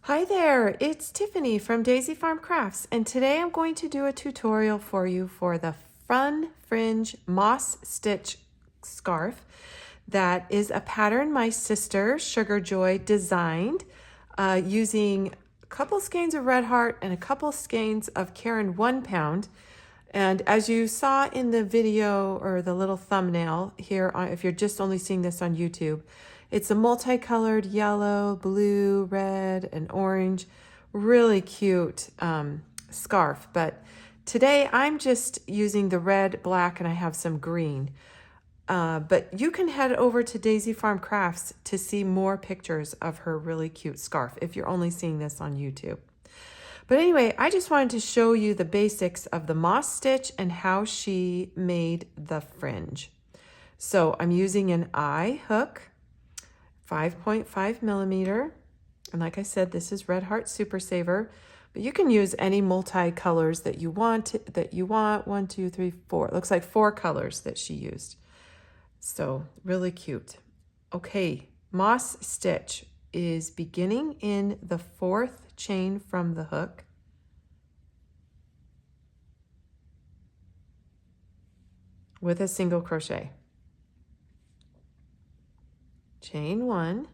Hi there, it's Tiffany from Daisy Farm Crafts, and today I'm going to do a tutorial for you for the Fun Fringe Moss Stitch Scarf. That is a pattern my sister, Sugar Joy, designed using a couple skeins of Red Heart and a couple skeins of Caron 1 pound. And as you saw in the video or the little thumbnail here, if you're just only seeing this on YouTube, it's a multicolored yellow, blue, red, and orange. Really cute scarf. But today I'm just using the red, black, and I have some green. But you can head over to Daisy Farm Crafts to see more pictures of her really cute scarf if you're only seeing this on YouTube. But anyway, I just wanted to show you the basics of the moss stitch and how she made the fringe. So I'm using an eye hook, 5.5 millimeter. And like I said, this is Red Heart Super Saver, but you can use any multi-colors that you want. 1, 2, 3, 4. It looks like 4 colors that she used. So really cute. Okay, moss stitch is beginning in the 4th chain from the hook. With a single crochet. Chain 1,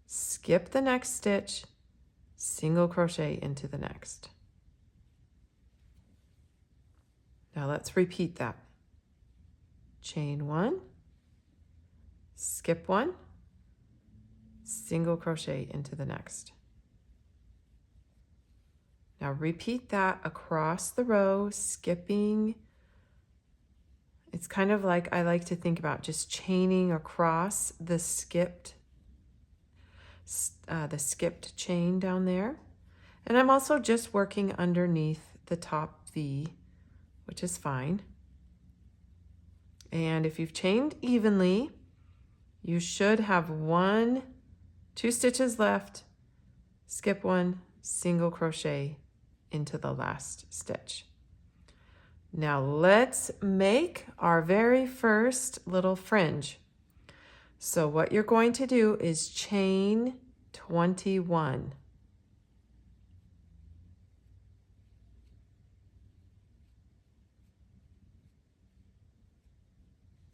skip the next stitch, single crochet into the next. Now let's repeat that. Chain 1, skip 1, single crochet into the next. Now repeat that across the row, skipping. It's kind of like I like to think about just chaining across the skipped chain down there. And I'm also just working underneath the top V, which is fine. And if you've chained evenly, you should have 2 stitches left, skip 1, single crochet into the last stitch. Now let's make our very first little fringe. So what you're going to do is chain 21.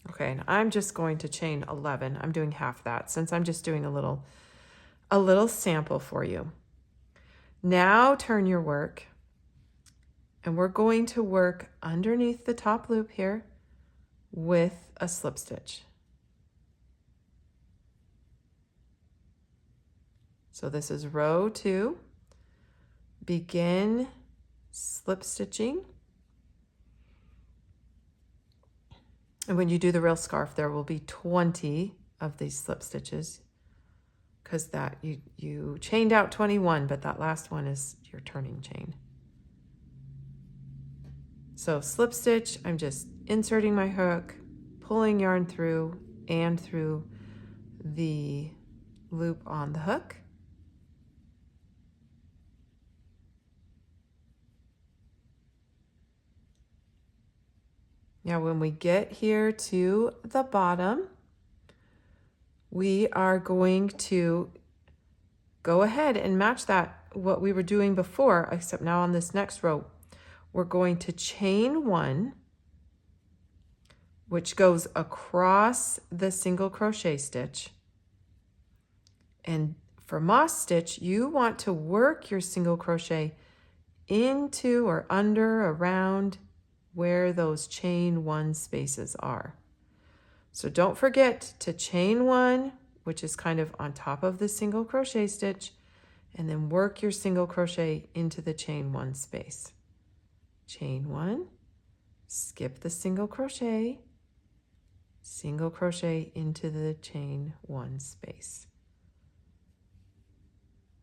Okay, and I'm just going to chain 11. I'm doing half that since I'm just doing a little sample for you. Now turn your work. And we're going to work underneath the top loop here with a slip stitch. So this is row 2. Begin slip stitching. And when you do the real scarf, there will be 20 of these slip stitches because that you chained out 21, but that last one is your turning chain. So slip stitch, I'm just inserting my hook, pulling yarn through and through the loop on the hook. Now when we get here to the bottom, we are going to go ahead and match that, what we were doing before, except now on this next row. We're going to chain 1, which goes across the single crochet stitch. And for moss stitch, you want to work your single crochet into or under, around where those chain 1 spaces are. So don't forget to chain 1, which is kind of on top of the single crochet stitch, and then work your single crochet into the chain 1 space. Chain 1, skip the single crochet into the chain 1 space.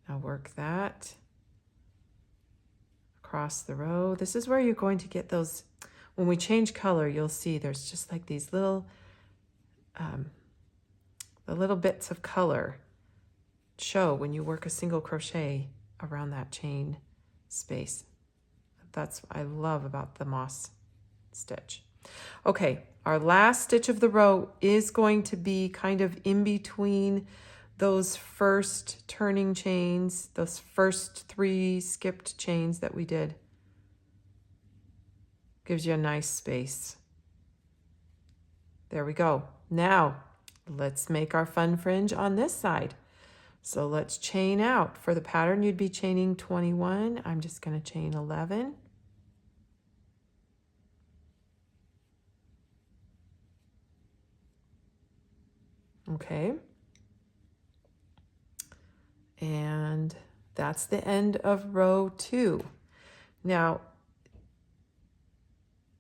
Now work that across the row. This is where you're going to get those, when we change color, you'll see there's just like these little, the little bits of color show when you work a single crochet around that chain space. That's what I love about the moss stitch. Okay, our last stitch of the row is going to be kind of in between those first turning chains, those first 3 skipped chains that we did. Gives you a nice space. There we go. Now, let's make our fun fringe on this side. So let's chain out. For the pattern, you'd be chaining 21. I'm just going to chain 11. Okay. And that's the end of row 2. Now,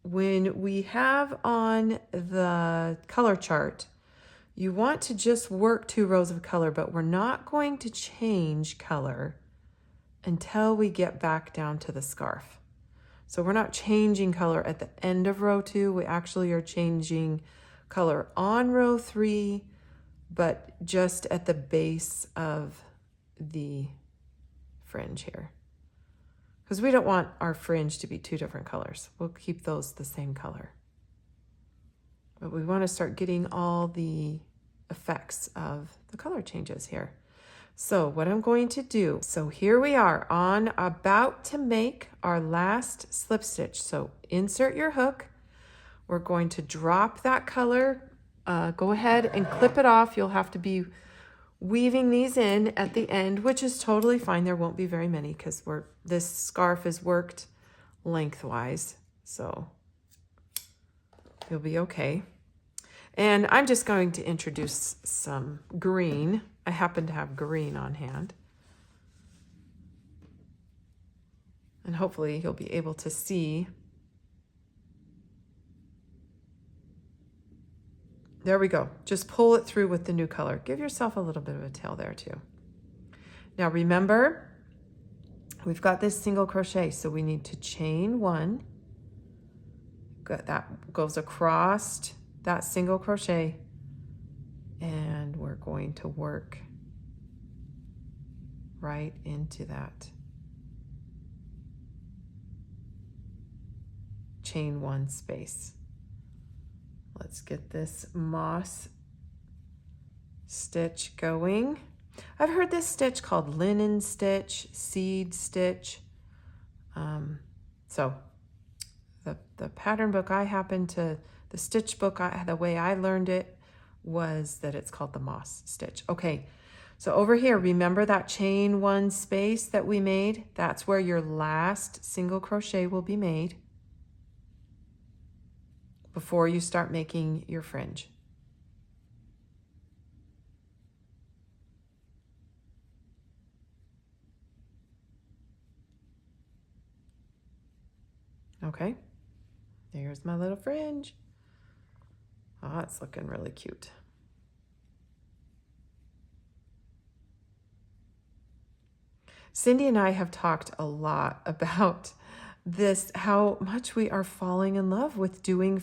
when we have on the color chart, you want to just work 2 rows of color, but we're not going to change color until we get back down to the scarf. So we're not changing color at the end of row 2. We actually are changing color on row 3, but just at the base of the fringe here. Because we don't want our fringe to be 2 different colors. We'll keep those the same color. But we want to start getting all the effects of the color changes here. So what I'm going to do, so here we are about to make our last slip stitch. So insert your hook. We're going to drop that color. Go ahead and clip it off. You'll have to be weaving these in at the end, which is totally fine. There won't be very many because this scarf is worked lengthwise. So you'll be okay. And I'm just going to introduce some green. I happen to have green on hand. And hopefully you'll be able to see. There we go. Just pull it through with the new color. Give yourself a little bit of a tail there too. Now remember, we've got this single crochet, so we need to chain 1. That goes across that single crochet, and we're going to work right into that chain 1 space. Let's get this moss stitch going. I've heard this stitch called linen stitch, seed stitch. So the pattern book the stitch book, the way I learned it was that it's called the moss stitch. Okay, so over here, remember that chain 1 space that we made? That's where your last single crochet will be made before you start making your fringe. Okay, there's my little fringe. Oh, it's looking really cute. Cyndi and I have talked a lot about this, how much we are falling in love with doing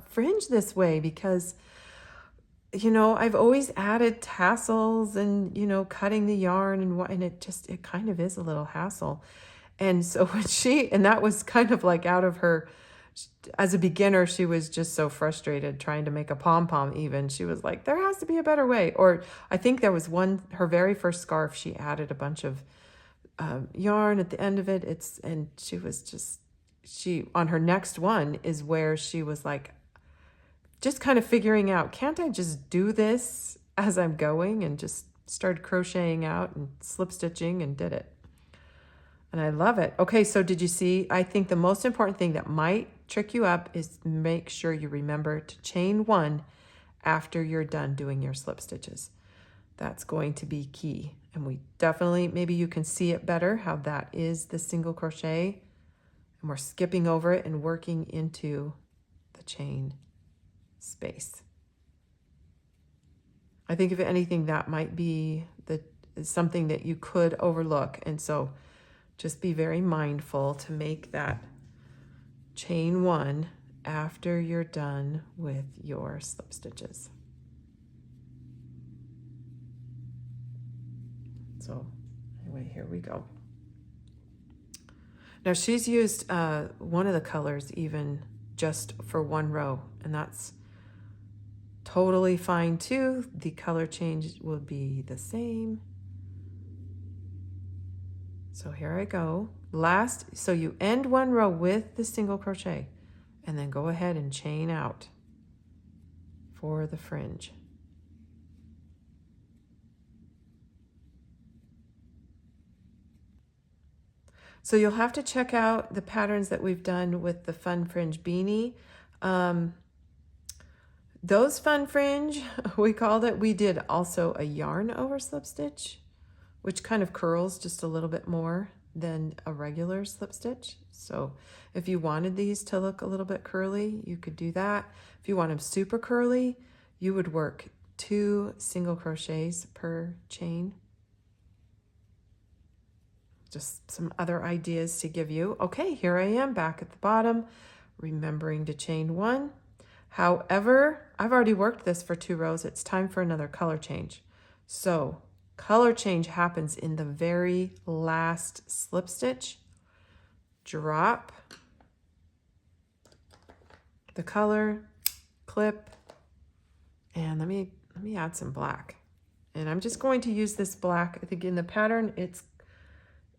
fringe this way, because, you know, I've always added tassels and, you know, cutting the yarn and it kind of is a little hassle. And so and that was kind of like out of her, as a beginner, she was just so frustrated trying to make a pom-pom even. She was like, there has to be a better way. Or I think there was her very first scarf, she added a bunch of yarn at the end of it. And she was on her next one is where she was like, just kind of figuring out, can't I just do this as I'm going? And just started crocheting out and slip stitching and did it. And I love it. Okay, so did you see? I think the most important thing that might trick you up is make sure you remember to chain 1 after you're done doing your slip stitches. That's going to be key. And we definitely, maybe you can see it better, how that is the single crochet. And we're skipping over it and working into the chain space. I think if anything, that might be something that you could overlook. And so just be very mindful to make that chain 1 after you're done with your slip stitches. So anyway, here we go. Now she's used one of the colors even just for 1 row, and that's totally fine too. The color change will be the same. So here I go. Last, so you end one row with the single crochet and then go ahead and chain out for the fringe. So you'll have to check out the patterns that we've done with the Fun Fringe beanie. Those Fun Fringe, we called it, we did also a yarn over slip stitch, which kind of curls just a little bit more than a regular slip stitch. So if you wanted these to look a little bit curly, you could do that. If you want them super curly, you would work 2 single crochets per chain. Just some other ideas to give you. Okay, here I am back at the bottom, remembering to chain 1. However, I've already worked this for 2 rows. It's time for another color change. So color change happens in the very last slip stitch. Drop the color, clip, and let me add some black. And I'm just going to use this black. I think in the pattern it's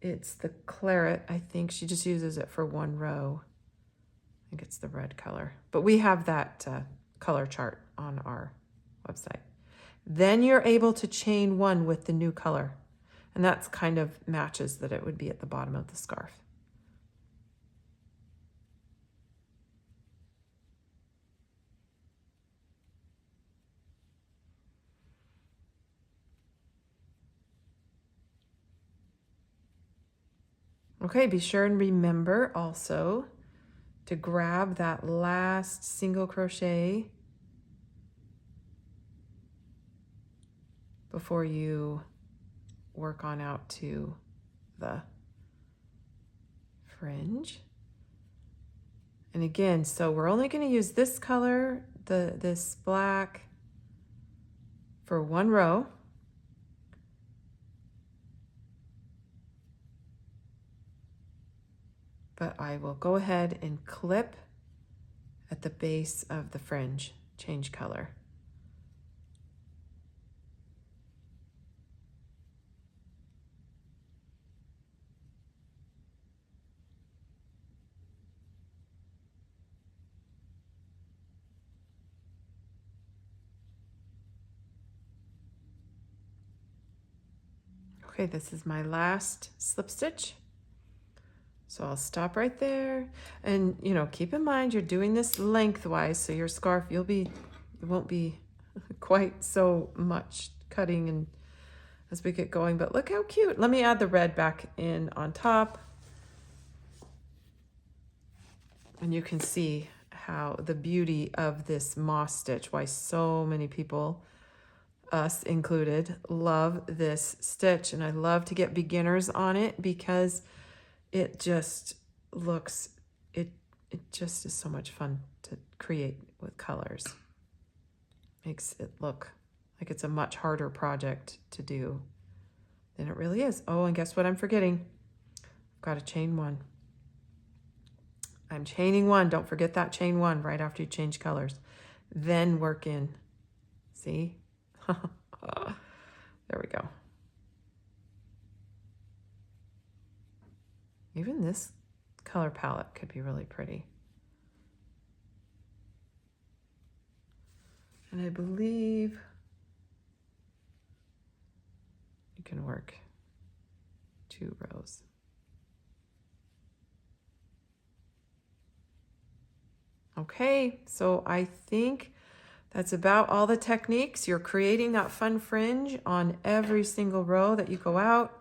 the claret. I think she just uses it for 1 row. I think it's the red color. But we have that color chart on our website. Then you're able to chain 1 with the new color. And that's kind of matches that it would be at the bottom of the scarf. Okay, be sure and remember also to grab that last single crochet before you work on out to the fringe. And again, so we're only going to use this color, this black, for 1 row. But I will go ahead and clip at the base of the fringe, change color. Okay, this is my last slip stitch. So I'll stop right there. And, you know, keep in mind you're doing this lengthwise, so your scarf, it won't be quite so much cutting and as we get going, but look how cute. Let me add the red back in on top. And you can see how the beauty of this moss stitch, why so many people, us included, love this stitch. And I love to get beginners on it because it just looks, it just is so much fun to create with colors. Makes it look like it's a much harder project to do than it really is. Oh, and guess what I'm forgetting? I've got to chain 1. I'm chaining 1. Don't forget that chain 1 right after you change colors. Then work in. See? There we go. Even this color palette could be really pretty. And I believe you can work 2 rows. Okay, so I think that's about all the techniques. You're creating that fun fringe on every single row that you go out.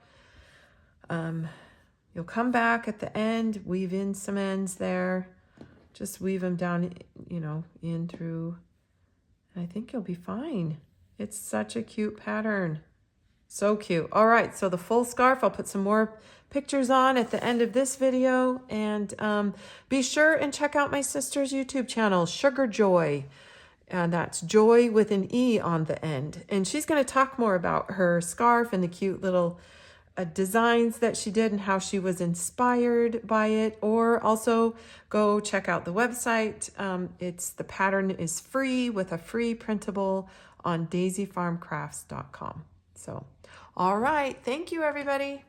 You'll come back at the end, weave in some ends there. Just weave them down, you know, in through. And I think you'll be fine. It's such a cute pattern. So cute. All right, so the full scarf, I'll put some more pictures on at the end of this video. And be sure and check out my sister's YouTube channel, Sugar Joy. And that's joy with an E on the end. And she's going to talk more about her scarf and the cute little designs that she did and how she was inspired by it, or also go check out the website. The pattern is free with a free printable on daisyfarmcrafts.com. So, all right. Thank you, everybody.